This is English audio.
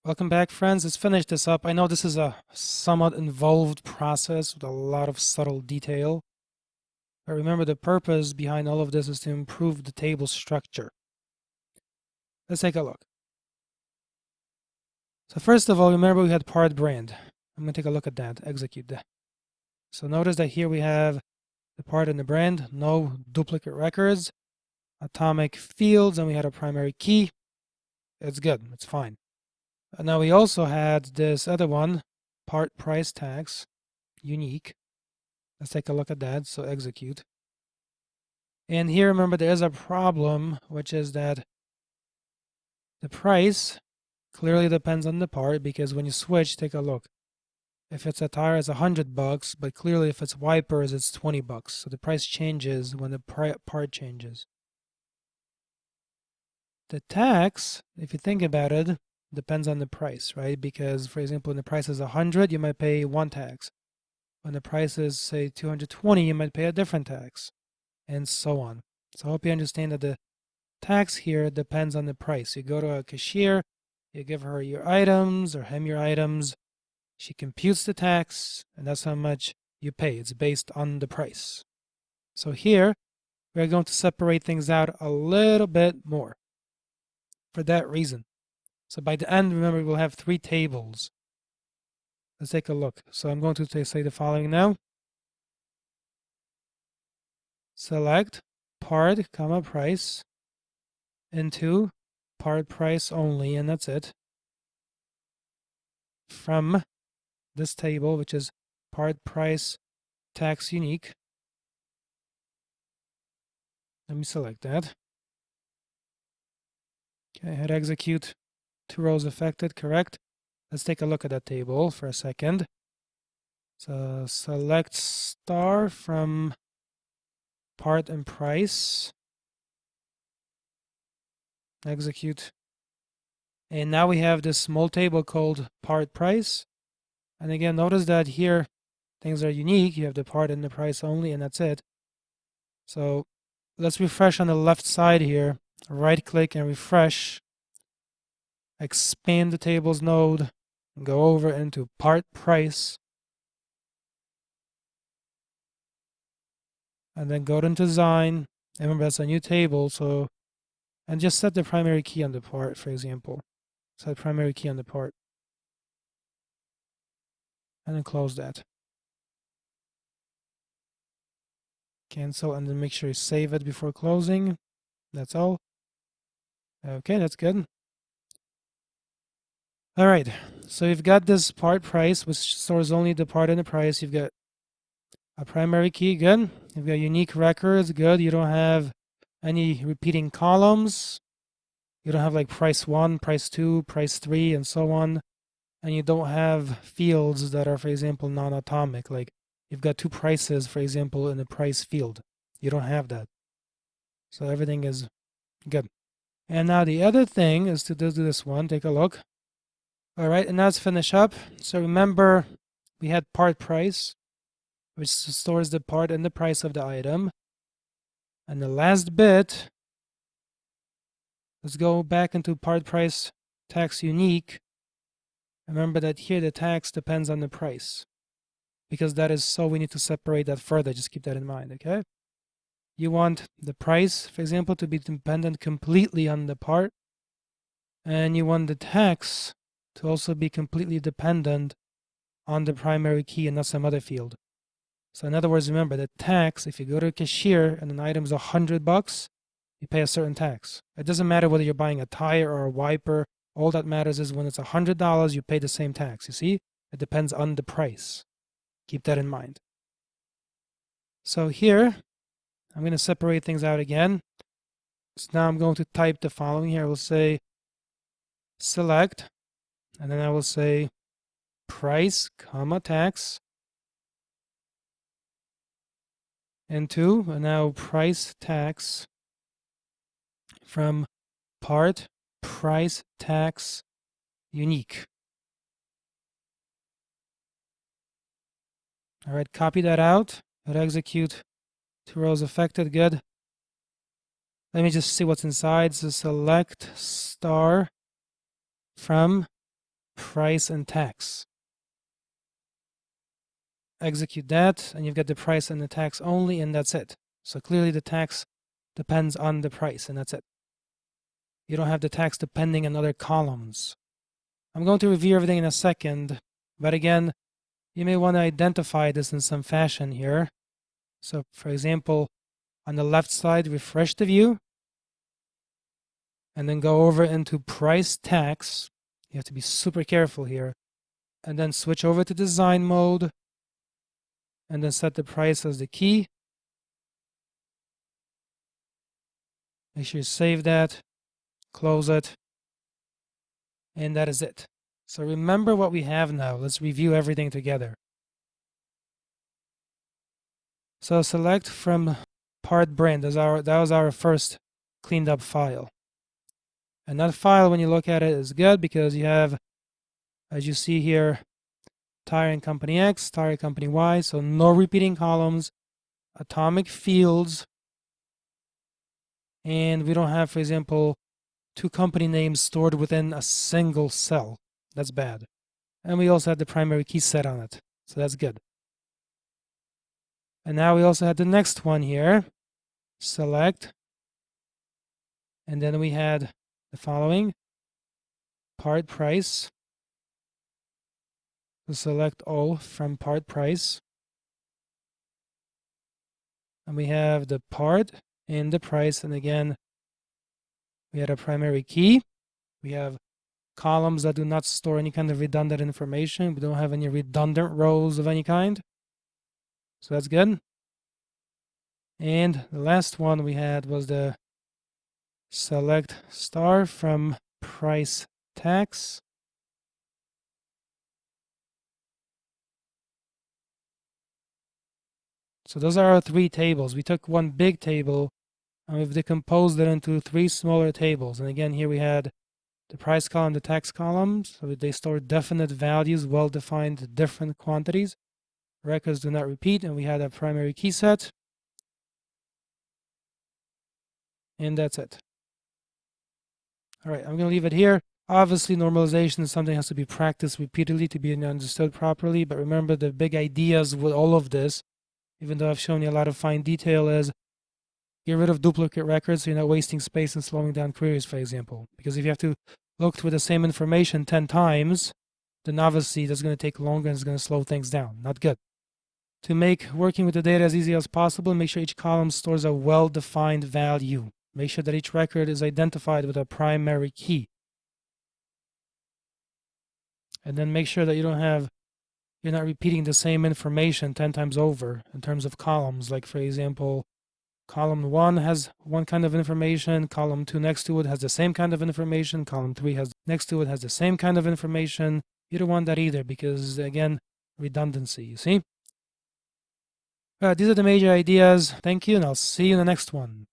Welcome back, friends. Let's finish this up. I know this is a somewhat involved process with a lot of subtle detail, but remember the purpose behind all of this is to improve the table structure. Let's take a look. So first of all, remember we had part brand. I'm going to take a look at that, execute that. So notice that here we have the part and the brand, no duplicate records, atomic fields, and we had a primary key. It's good, it's fine. And now we also had this other one, part price tags, unique. Let's take a look at that. So execute. And here, remember, there is a problem, which is that the price clearly depends on the part, because when you switch, take a look. If it's a tire, it's $100, but clearly if it's wipers, it's $20. So the price changes when the part changes. The tax, if you think about it, depends on the price, right? Because, for example, when the price is 100, you might pay one tax. When the price is, say, 220, you might pay a different tax, and so on. So I hope you understand that the tax here depends on the price. You go to a cashier, you give her your items or him your items, she computes the tax, and that's how much you pay. It's based on the price. So here, we're going to separate things out a little bit more for that reason. So by the end, remember, we'll have three tables. Let's take a look. So I'm going to say the following now. Select part, comma, price into part price only, and that's it. From this table, which is part price tax unique. Let me select that. Okay, hit execute. 2 rows affected, correct. Let's take a look at that table for a second. So select star from part and price. Execute. And now we have this small table called part price. And again, notice that here things are unique. You have the part and the price only, and that's it. So let's refresh on the left side here. Right click and refresh. Expand the tables node and go over into part price. And then go to design. And remember, that's a new table. So, and just set the primary key on the part, for example. Set primary key on the part. And then close that. Cancel, and then make sure you save it before closing. That's all. Okay, that's good. All right, so you've got this part price, which stores only the part and the price. You've got a primary key, good. You've got unique records, good. You don't have any repeating columns. You don't have like price 1, price 2, price 3, and so on. And you don't have fields that are, for example, non-atomic. Like you've got 2 prices, for example, in the price field. You don't have that. So everything is good. And now the other thing is to do this one. Take a look. All right, and now let's finish up. So remember, we had part price, which stores the part and the price of the item. And the last bit, let's go back into part price tax unique. Remember that here the tax depends on the price, because that is so we need to separate that further. Just keep that in mind, okay? You want the price, for example, to be dependent completely on the part, and you want the tax to also be completely dependent on the primary key and not some other field. So in other words, remember that tax, if you go to a cashier and an item is $100, you pay a certain tax. It doesn't matter whether you're buying a tire or a wiper. All that matters is when it's $100, you pay the same tax. You see, it depends on the price. Keep that in mind. So here, I'm going to separate things out again. So now I'm going to type the following here. I will say select, and then I will say price, comma, tax, into, and now price tax from part price tax unique. All right, copy that out. Hit execute. 2 rows affected. Good. Let me just see what's inside. So select star from price and tax. Execute that, and you've got the price and the tax only, and that's it. So clearly the tax depends on the price, and that's it. You don't have the tax depending on other columns. I'm going to review everything in a second, but again, you may want to identify this in some fashion here. So for example, on the left side, refresh the view, and then go over into price tax. You have to be super careful here. And then switch over to design mode, and then set the price as the key. Make sure you save that, close it, and that is it. So remember what we have now. Let's review everything together. So select from part brand. That was our first cleaned up file. And that file, when you look at it, is good because you have, as you see here, tire and company X, tire company Y, so no repeating columns, atomic fields, and we don't have, for example, two company names stored within a single cell. That's bad. And we also had the primary key set on it, so that's good. And now we also had the next one here. Select. And then we had the following. Part price. So select all from part price. And we have the part and the price. And again, we had a primary key. We have columns that do not store any kind of redundant information. We don't have any redundant rows of any kind. So that's good. And the last one we had was the select star from price tax. So those are our three tables. We took one big table and we've decomposed it into three smaller tables. And again, here we had the price column, the tax column. So they store definite values, well-defined different quantities. Records do not repeat, and we had a primary key set. And that's it. All right, I'm going to leave it here. Obviously, normalization is something that has to be practiced repeatedly to be understood properly. But remember, the big ideas with all of this, even though I've shown you a lot of fine detail, is get rid of duplicate records so you're not wasting space and slowing down queries, for example. Because if you have to look through the same information 10 times, then obviously that's going to take longer and it's going to slow things down. Not good. To make working with the data as easy as possible, make sure each column stores a well-defined value. Make sure that each record is identified with a primary key. And then make sure that you're not repeating the same information 10 times over in terms of columns. Like, for example, column 1 has one kind of information, column 2 next to it has the same kind of information, column 3 has next to it has the same kind of information. You don't want that either because, again, redundancy, you see? These are the major ideas. Thank you, and I'll see you in the next one.